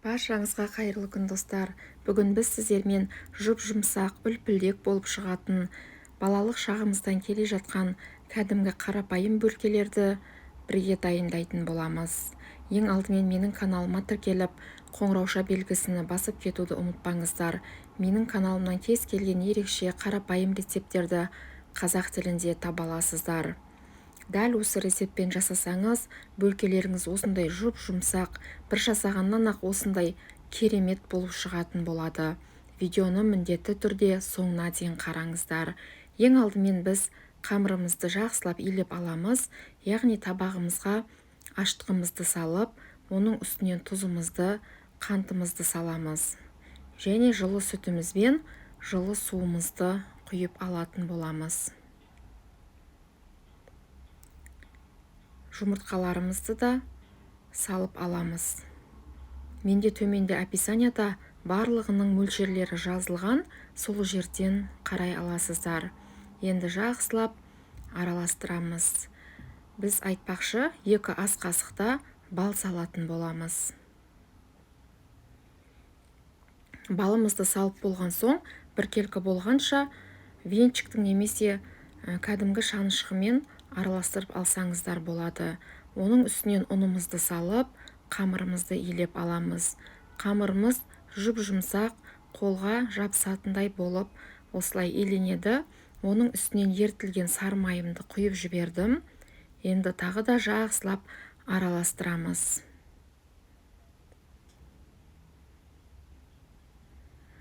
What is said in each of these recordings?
Баршаңызға қайырлы күн достар. Бүгін біз сіздермен жұп-жұмсақ, үлпілдек болып шығатын, балалық шағымыздан келе жатқан кәдімгі қарапайым бөлкелерді бірге дайындайтын боламыз. Ең алдымен менің каналыма тіркеліп, қоңырауша белгісін басып кетуді ұмытпаңыздар. Менің каналымнан кез келген ерекше қарапайым рецептерді қазақ тілінде таба аласыздар. Дәл осы рецептпен жасасаңыз, бөлкелеріңіз осындай жұп-жұмсақ, бір жасағаннан ақ осындай керемет болып шығатын болады. Видеоны міндетті түрде соңына дейін қараңыздар. Ең алдымен біз қамырымызды жақсылап илеп аламыз, яғни табағымызға ашытқымызды салып, оның үстінен тұзымызды, қантымызды саламыз. Және жылы сүтімізбен жылы суымызды құйып алатын боламыз. Жұмыртқаларымызды да салып аламыз. Менде төменде описанияда барлығының мөлшерлері жазылған, сол жерден қарай аласыздар. Енді жақсылап араластырамыз. Біз айтпақшы 2 ас қасықта бал салатын боламыз. Балымызды салып болған соң, біркелкі болғанша венчиктің немесе кәдімгі шанышқымен араластырып алсаңыздар болады. Оның үстінен ұнымызды салып, қамырымызды илеп аламыз. Қамырымыз жұп-жұмсақ, қолға жабысатындай болып осылай иленеді. Оның үстінен ертілген сары майымды құйып жібердім. Енді тағы да жақсылап араластырамыз.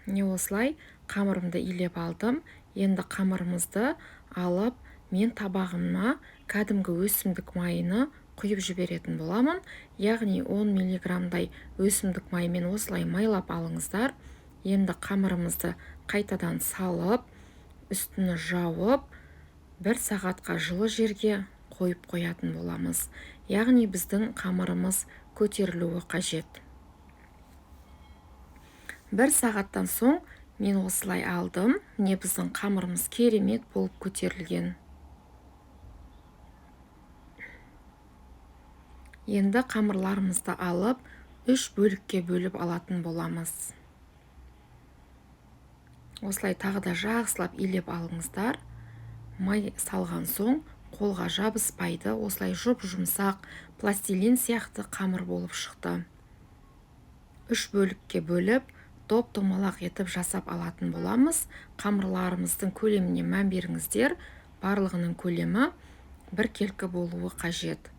Осылай қамырымды илеп алдым. Енді қамырымызды алып, мен табағыма кәдімгі өсімдік майыны құйып жіберетін боламын. Яғни 10 миллиграмдай өсімдік майымен осылай майлап алыңыздар. Енді қамырымызды қайтадан салып, үстіні жауып, 1 сағатқа жылы жерге қойып қоятын боламыз. Яғни біздің қамырымыз көтерілуі қажет. 1 сағаттан соң мен осылай алдым. Міне біздің қамырымыз керемет болып көтерілген. Енді қамырларымызды алып, 3 бөлікке бөліп алатын боламыз. Осылай тағы да жақсылап илеп алыңыздар. Май салған соң қолға жабыспайды, осылай жұп-жұмсақ, пластилин сияқты қамыр болып шықты. 3 бөлікке бөліп, топ-томалақ етіп жасап алатын боламыз. Қамырларымыздың көлеміне мән беріңіздер. Барлығының көлемі біркелкі болуы қажет.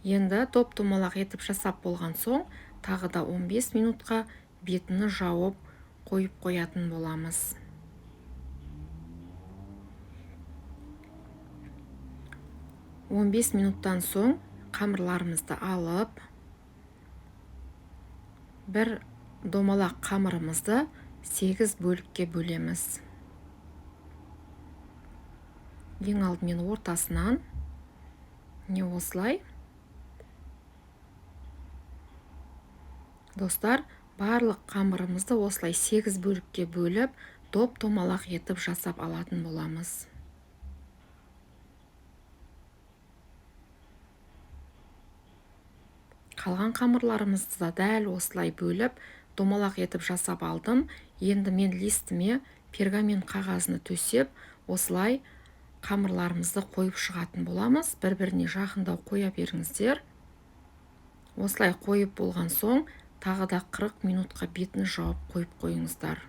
Енді топ-томалақ етіп жасап болған соң, тағы да 15 минутқа бетіні жауып қойып қоятын боламыз. Он 15 минуттан соң қамырларымызды алып, бір домалақ қамырымызды 8 бөлікке бөлеміз. Ең алдымен ортасынан, не осылай. Достар, барлық қамырымызды осылай 8 бөлікке бөліп, топ-томалақ етіп жасап алатын боламыз. Қалған қамырларымызды да дәл осылай бөліп, домалақ етіп жасап алдым. Енді мен листіме пергамент қағазыны төсеп, осылай қамырларымызды қойып шығатын боламыз. Бір-біріне жақындау қоя беріңіздер. Осылай қойып болған соң, тағы да 40 минутқа бетін жауып қойып қойыңыздар.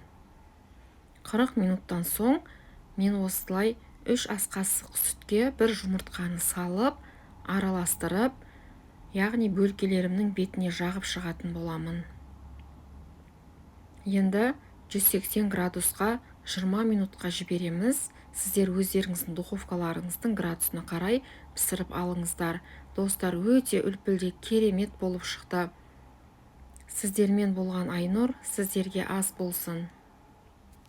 40 минуттан соң, мен осылай 3 ас қасық сүтке 1 жұмыртқаны салып, араластырып, яғни бөлкелерімнің бетіне жағып шығатын боламын. Енді 180 градусқа 20 минутқа жібереміз. Сіздер өздеріңіздің духовкаларыңыздың градусына қарай пісіріп алыңыздар. Достар, өте үлпілдек керемет болып шықты. Сіздермен болған Айнұр, сіздерге ас болсын.